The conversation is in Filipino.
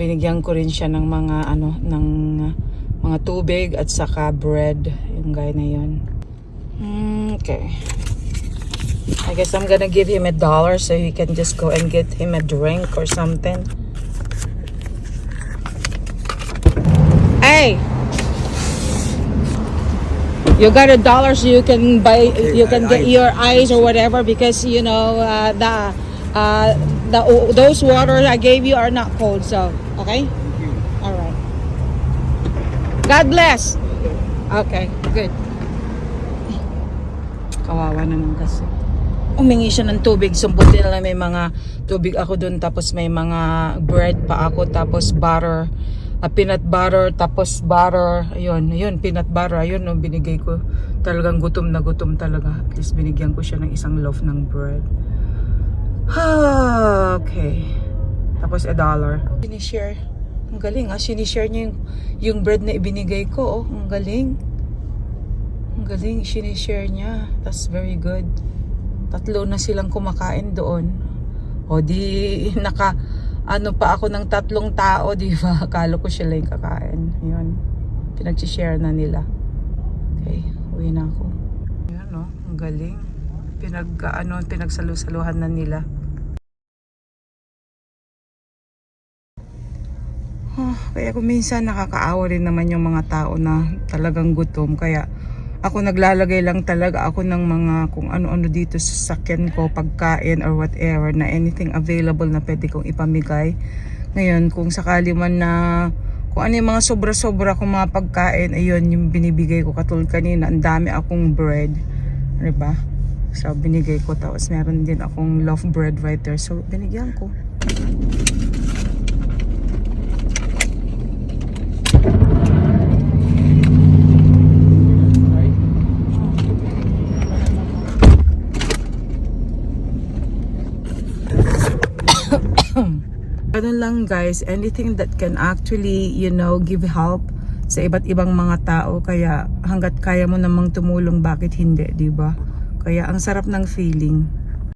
Binigyan ko rin siya ng mga mga tubig at saka bread, yung guy na yun. Okay. I guess I'm gonna give him $1 so he can just go and get him a drink or something. Hey! You got $1 so you can buy, you can get your ice or whatever, because you know those waters I gave you are not cold. So okay, all right. God bless. Okay, good. Kawawa naman kasi. Umingi siya ng tubig. Sumputin na lang, may mga tubig ako dun, tapos may mga bread pa ako, tapos butter. Peanut butter, tapos butter, ayun, peanut butter, ayun, no, binigay ko. Talagang gutom na gutom talaga. At least binigyan ko siya ng isang loaf ng bread. Okay. Tapos $1. Sinishare. Ang galing, sinishare niya yung bread na ibinigay ko, oh. Ang galing. Ang galing, sinishare niya. That's very good. 3 na silang kumakain doon. O di, pa ako ng 3 tao, di ba? Akala ko sila yung kakain. Yun. Pinag-share na nila. Okay, uwi na ako. Yan, no? Ang galing. Pinagsalu-saluhan na nila. Kaya kung minsan nakakaawa rin naman yung mga tao na talagang gutom. Kaya ako naglalagay lang talaga ako ng mga kung ano-ano dito sa sakyan ko, pagkain or whatever, na anything available na pwede kong ipamigay. Ngayon, kung sakali man na kung ano yung mga sobra-sobra kong mga pagkain, ayun yung binibigay ko. Katulad kanina, ang dami akong bread, diba? So binigay ko, tapos meron din akong loaf bread right there, so binigyan ko. Ganun lang guys, anything that can actually, you know, give help sa iba't ibang mga tao. Kaya hanggat kaya mo namang tumulong, bakit hindi, di ba? Kaya ang sarap ng feeling.